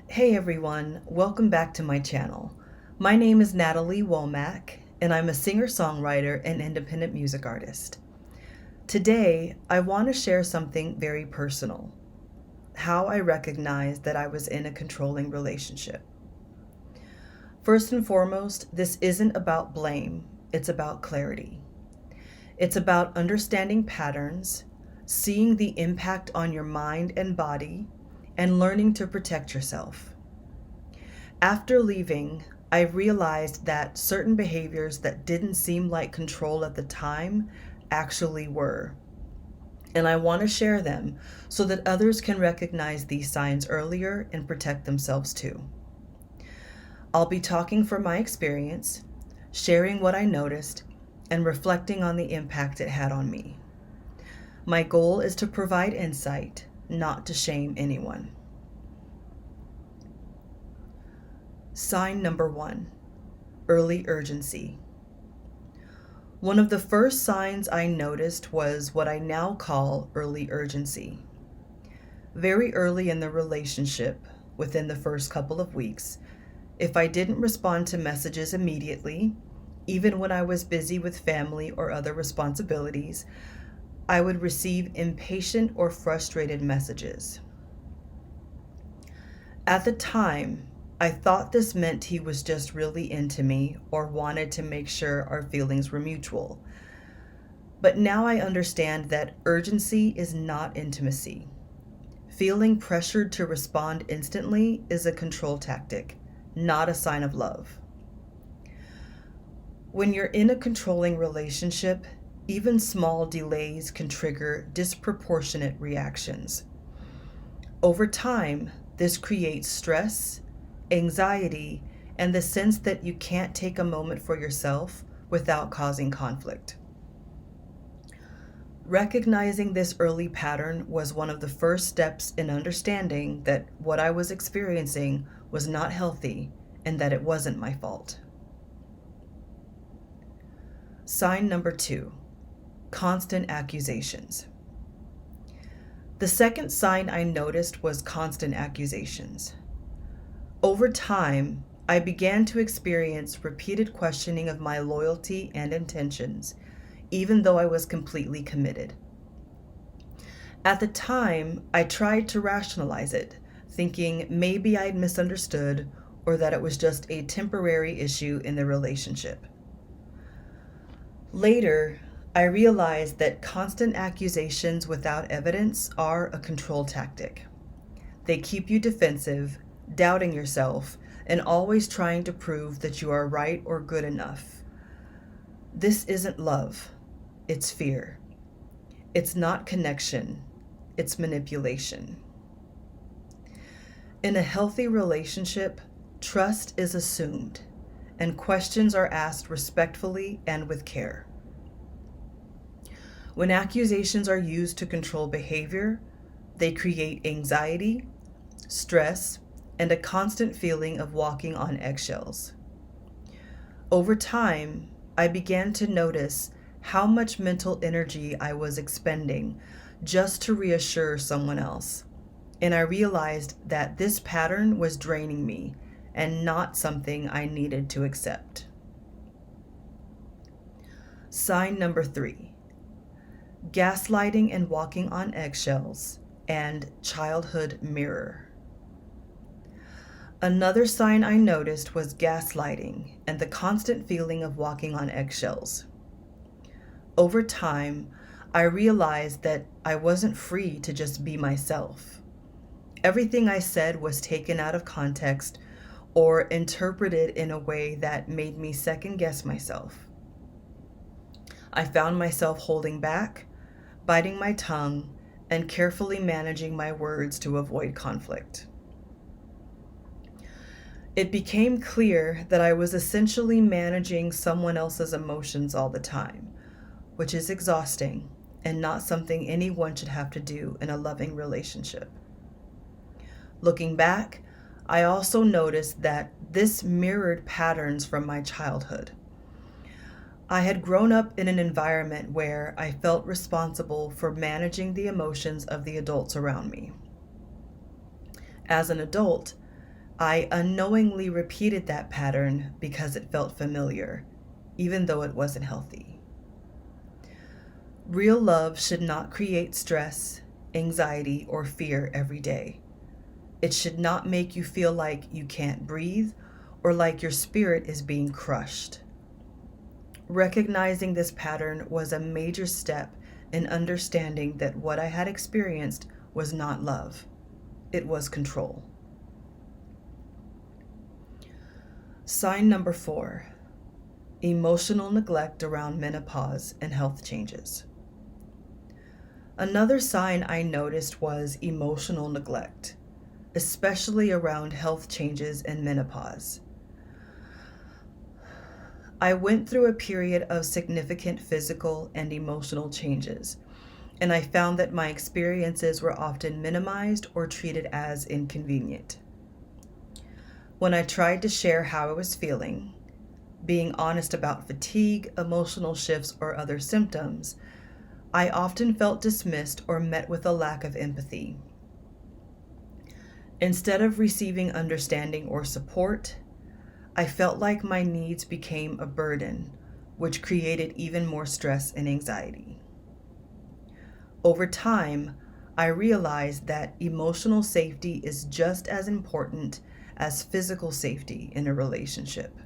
Hey everyone, welcome back to my channel. My name is Natalie Womack, and I'm a singer-songwriter and independent music artist. Today, I want to share something very personal: how I recognized that I was in a controlling relationship. First and foremost, this isn't about blame, it's about clarity. It's about understanding patterns, seeing the impact on your mind and body, and learning to protect yourself. After leaving, I realized that certain behaviors that didn't seem like control at the time actually were. And I want to share them so that others can recognize these signs earlier and protect themselves too. I'll be talking from my experience, sharing what I noticed, and reflecting on the impact it had on me. My goal is to provide insight, not to shame anyone. Sign number 1: early urgency. One of the first signs I noticed was what I now call early urgency. Very early in the relationship, within the first couple of weeks, if I didn't respond to messages immediately, even when I was busy with family or other responsibilities, I would receive impatient or frustrated messages. At the time, I thought this meant he was just really into me or wanted to make sure our feelings were mutual. But now I understand that urgency is not intimacy. Feeling pressured to respond instantly is a control tactic, not a sign of love. When you're in a controlling relationship, even small delays can trigger disproportionate reactions. Over time, this creates stress, anxiety, and the sense that you can't take a moment for yourself without causing conflict. Recognizing this early pattern was one of the first steps in understanding that what I was experiencing was not healthy and that it wasn't my fault. Sign number 2: constant accusations. The second sign I noticed was constant accusations. Over time, I began to experience repeated questioning of my loyalty and intentions, even though I was completely committed. At the time, I tried to rationalize it, thinking maybe I'd misunderstood or that it was just a temporary issue in the relationship. Later, I realized that constant accusations without evidence are a control tactic. They keep you defensive, doubting yourself, and always trying to prove that you are right or good enough. This isn't love, it's fear. It's not connection, it's manipulation. In a healthy relationship, trust is assumed, and questions are asked respectfully and with care. When accusations are used to control behavior, they create anxiety, stress, and a constant feeling of walking on eggshells. Over time, I began to notice how much mental energy I was expending just to reassure someone else, and I realized that this pattern was draining me and not something I needed to accept. Sign number 3: gaslighting and walking on eggshells, and childhood mirror. Another sign I noticed was gaslighting and the constant feeling of walking on eggshells. Over time, I realized that I wasn't free to just be myself. Everything I said was taken out of context or interpreted in a way that made me second guess myself. I found myself holding back, biting my tongue, and carefully managing my words to avoid conflict. It became clear that I was essentially managing someone else's emotions all the time, which is exhausting and not something anyone should have to do in a loving relationship. Looking back, I also noticed that this mirrored patterns from my childhood. I had grown up in an environment where I felt responsible for managing the emotions of the adults around me. As an adult, I unknowingly repeated that pattern because it felt familiar, even though it wasn't healthy. Real love should not create stress, anxiety, or fear every day. It should not make you feel like you can't breathe or like your spirit is being crushed. Recognizing this pattern was a major step in understanding that what I had experienced was not love, it was control. Sign number 4, emotional neglect around menopause and health changes. Another sign I noticed was emotional neglect, especially around health changes and menopause. I went through a period of significant physical and emotional changes, and I found that my experiences were often minimized or treated as inconvenient. When I tried to share how I was feeling, being honest about fatigue, emotional shifts, or other symptoms, I often felt dismissed or met with a lack of empathy. Instead of receiving understanding or support, I felt like my needs became a burden, which created even more stress and anxiety. Over time, I realized that emotional safety is just as important as physical safety in a relationship.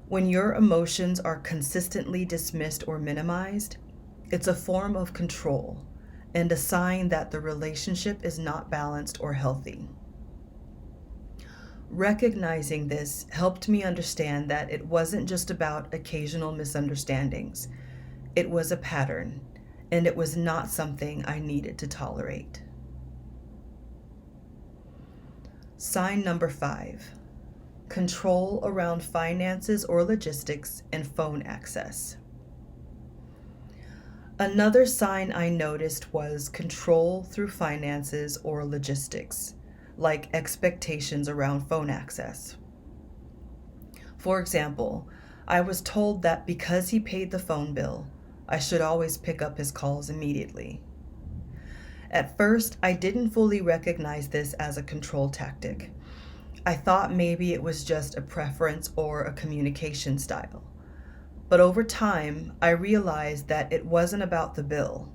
When your emotions are consistently dismissed or minimized, it's a form of control and a sign that the relationship is not balanced or healthy. Recognizing this helped me understand that it wasn't just about occasional misunderstandings. It was a pattern, and it was not something I needed to tolerate. Sign number 5, control around finances or logistics and phone access. Another sign I noticed was control through finances or logistics, like expectations around phone access. For example, I was told that because he paid the phone bill, I should always pick up his calls immediately. At first, I didn't fully recognize this as a control tactic. I thought maybe it was just a preference or a communication style. But over time, I realized that it wasn't about the bill.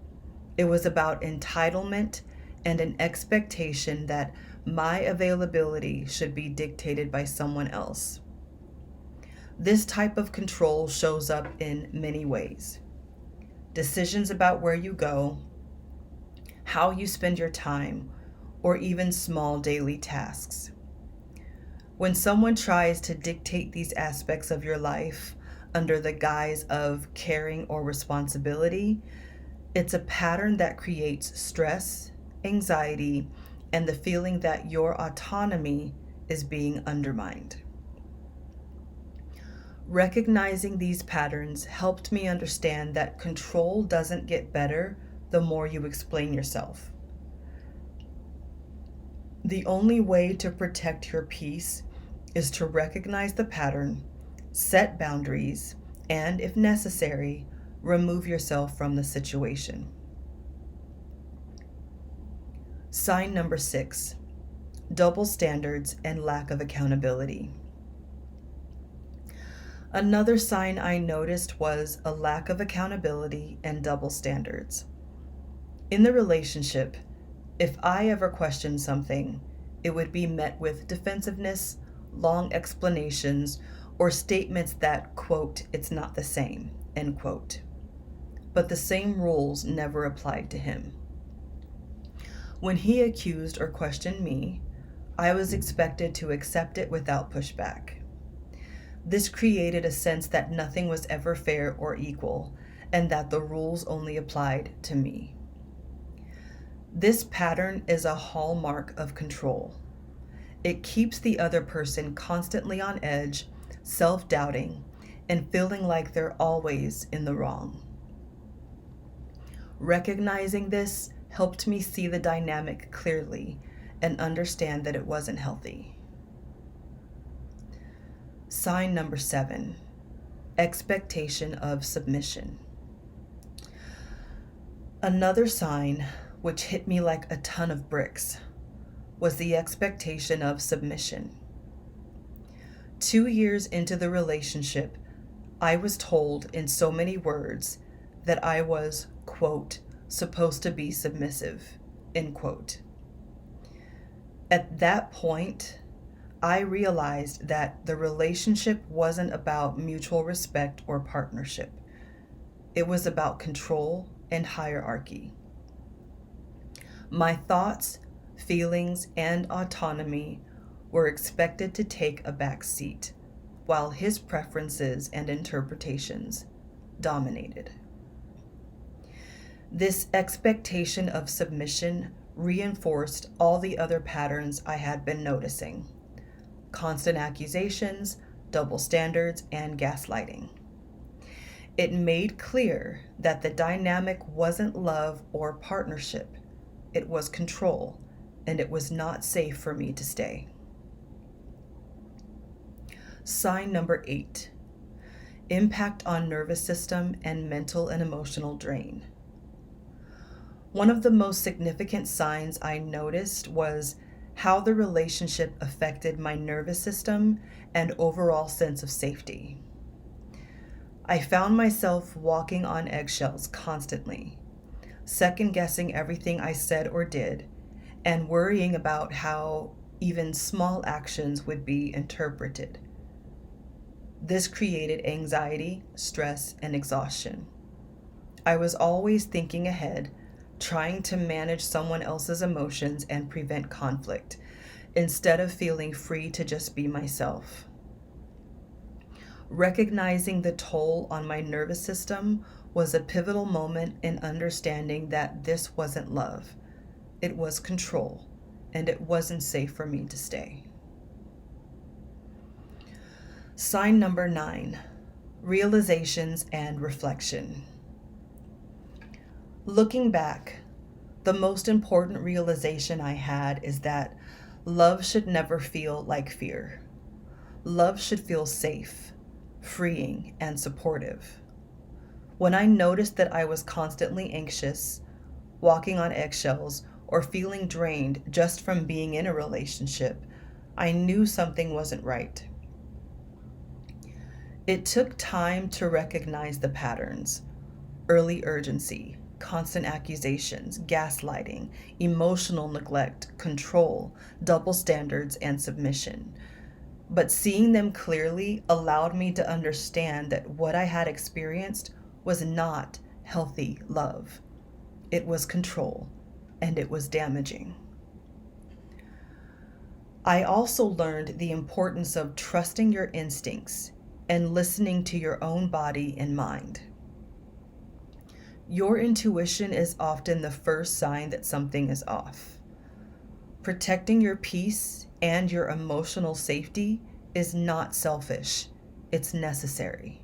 It was about entitlement and an expectation that my availability should be dictated by someone else. This type of control shows up in many ways. Decisions about where you go, how you spend your time, or even small daily tasks. When someone tries to dictate these aspects of your life under the guise of caring or responsibility, it's a pattern that creates stress, anxiety, and the feeling that your autonomy is being undermined. Recognizing these patterns helped me understand that control doesn't get better the more you explain yourself. The only way to protect your peace is to recognize the pattern, set boundaries, and, if necessary, remove yourself from the situation. Sign number 6, double standards and lack of accountability. Another sign I noticed was a lack of accountability and double standards. In the relationship, if I ever questioned something, it would be met with defensiveness, long explanations, or statements that, quote, "it's not the same," end quote. But the same rules never applied to him. When he accused or questioned me, I was expected to accept it without pushback. This created a sense that nothing was ever fair or equal, and that the rules only applied to me. This pattern is a hallmark of control. It keeps the other person constantly on edge, self-doubting, and feeling like they're always in the wrong. Recognizing this helped me see the dynamic clearly and understand that it wasn't healthy. Sign number 7, expectation of submission. Another sign, which hit me like a ton of bricks, was the expectation of submission. 2 years into the relationship, I was told in so many words that I was, quote, supposed to be submissive, end quote. At that point, I realized that the relationship wasn't about mutual respect or partnership. It was about control and hierarchy. My thoughts, feelings, and autonomy were expected to take a back seat, while his preferences and interpretations dominated. This expectation of submission reinforced all the other patterns I had been noticing: constant accusations, double standards, and gaslighting. It made clear that the dynamic wasn't love or partnership, it was control, and it was not safe for me to stay. Sign number 8: impact on nervous system and mental and emotional drain. One of the most significant signs I noticed was how the relationship affected my nervous system and overall sense of safety. I found myself walking on eggshells constantly, second guessing everything I said or did, and worrying about how even small actions would be interpreted. This created anxiety, stress, and exhaustion. I was always thinking ahead, trying to manage someone else's emotions and prevent conflict, instead of feeling free to just be myself. Recognizing the toll on my nervous system was a pivotal moment in understanding that this wasn't love. It was control, and it wasn't safe for me to stay. Sign number 9: realizations and reflection. Looking back, the most important realization I had is that love should never feel like fear. Love should feel safe, freeing, and supportive. When I noticed that I was constantly anxious, walking on eggshells, or feeling drained just from being in a relationship, I knew something wasn't right. It took time to recognize the patterns: early urgency, constant accusations, gaslighting, emotional neglect, control, double standards, and submission. But seeing them clearly allowed me to understand that what I had experienced was not healthy love. It was control, and it was damaging. I also learned the importance of trusting your instincts and listening to your own body and mind. Your intuition is often the first sign that something is off. Protecting your peace and your emotional safety is not selfish, it's necessary.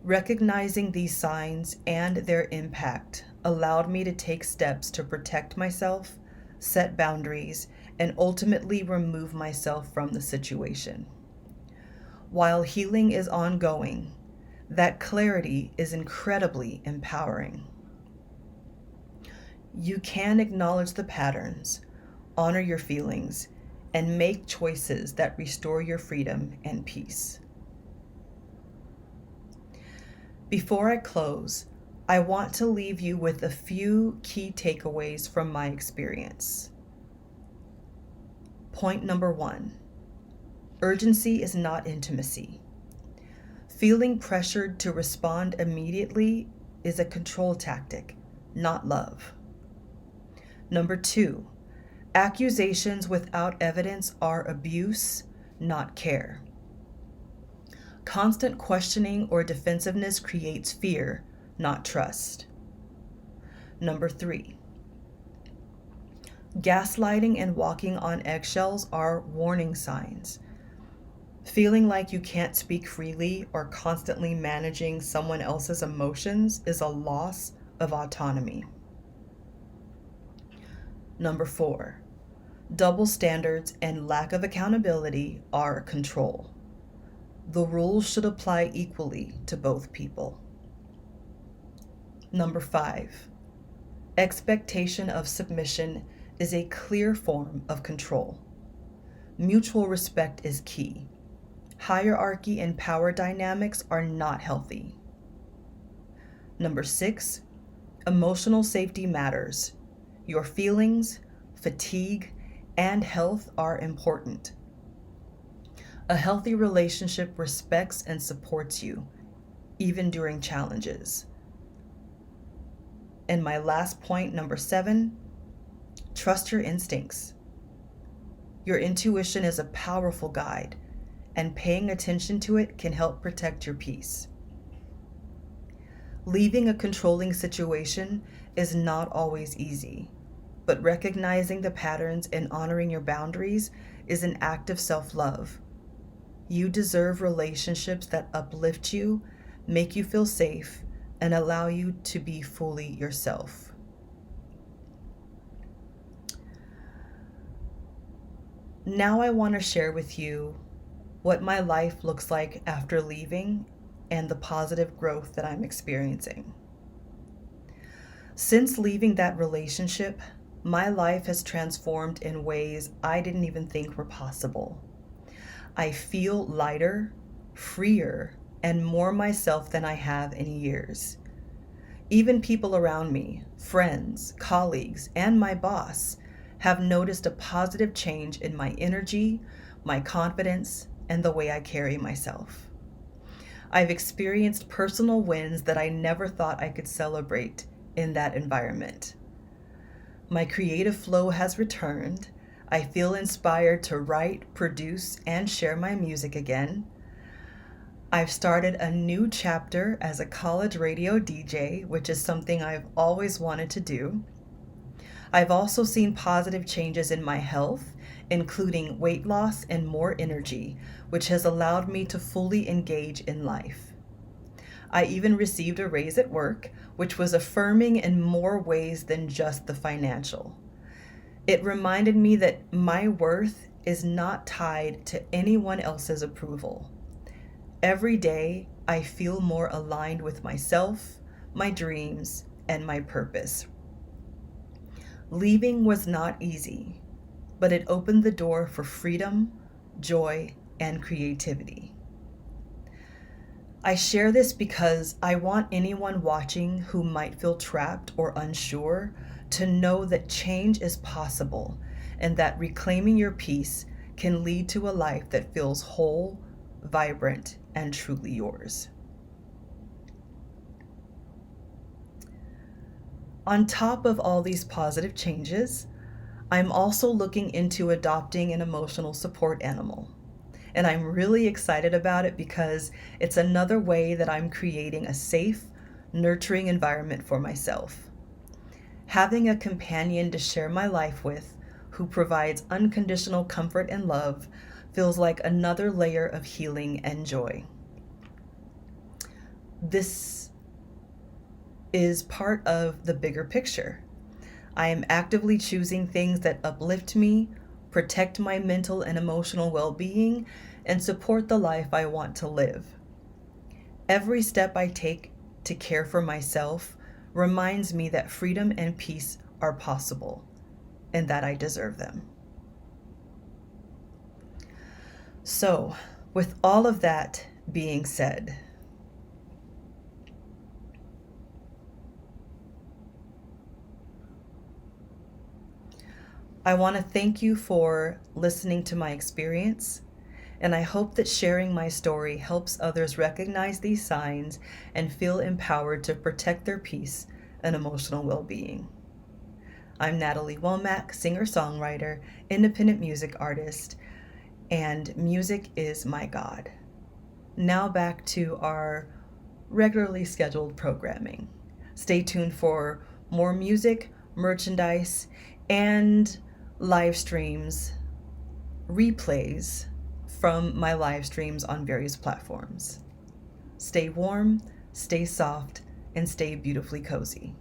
Recognizing these signs and their impact allowed me to take steps to protect myself, set boundaries, and ultimately remove myself from the situation. While healing is ongoing, that clarity is incredibly empowering. You can acknowledge the patterns, honor your feelings, and make choices that restore your freedom and peace. Before I close, I want to leave you with a few key takeaways from my experience. Point number 1: urgency is not intimacy. Feeling pressured to respond immediately is a control tactic, not love. Number 2, accusations without evidence are abuse, not care. Constant questioning or defensiveness creates fear, not trust. Number 3, gaslighting and walking on eggshells are warning signs. Feeling like you can't speak freely or constantly managing someone else's emotions is a loss of autonomy. Number 4, double standards and lack of accountability are control. The rules should apply equally to both people. Number 5, expectation of submission is a clear form of control. Mutual respect is key. Hierarchy and power dynamics are not healthy. Number 6, emotional safety matters. Your feelings, fatigue, and health are important. A healthy relationship respects and supports you, even during challenges. And my last point, number 7, trust your instincts. Your intuition is a powerful guide, and paying attention to it can help protect your peace. Leaving a controlling situation is not always easy, but recognizing the patterns and honoring your boundaries is an act of self-love. You deserve relationships that uplift you, make you feel safe, and allow you to be fully yourself. Now I want to share with you what my life looks like after leaving and the positive growth that I'm experiencing. Since leaving that relationship, my life has transformed in ways I didn't even think were possible. I feel lighter, freer, and more myself than I have in years. Even people around me, friends, colleagues, and my boss have noticed a positive change in my energy, my confidence, and the way I carry myself. I've experienced personal wins that I never thought I could celebrate in that environment. My creative flow has returned. I feel inspired to write, produce, and share my music again. I've started a new chapter as a college radio DJ, which is something I've always wanted to do. I've also seen positive changes in my health, including weight loss and more energy, which has allowed me to fully engage in life. I even received a raise at work, which was affirming in more ways than just the financial. It reminded me that my worth is not tied to anyone else's approval. Every day, I feel more aligned with myself, my dreams, and my purpose. Leaving was not easy, but it opened the door for freedom, joy, and creativity. I share this because I want anyone watching who might feel trapped or unsure to know that change is possible and that reclaiming your peace can lead to a life that feels whole, vibrant, and truly yours. On top of all these positive changes, I'm also looking into adopting an emotional support animal. And I'm really excited about it because it's another way that I'm creating a safe, nurturing environment for myself. Having a companion to share my life with who provides unconditional comfort and love feels like another layer of healing and joy. This is part of the bigger picture. I am actively choosing things that uplift me, protect my mental and emotional well-being, and support the life I want to live. Every step I take to care for myself reminds me that freedom and peace are possible and that I deserve them. So, with all of that being said, I want to thank you for listening to my experience, and I hope that sharing my story helps others recognize these signs and feel empowered to protect their peace and emotional well-being. I'm Natalie Womack, singer-songwriter, independent music artist, and music is my God. Now back to our regularly scheduled programming. Stay tuned for more music, merchandise, and live streams, replays from my live streams on various platforms. Stay warm, stay soft, and stay beautifully cozy.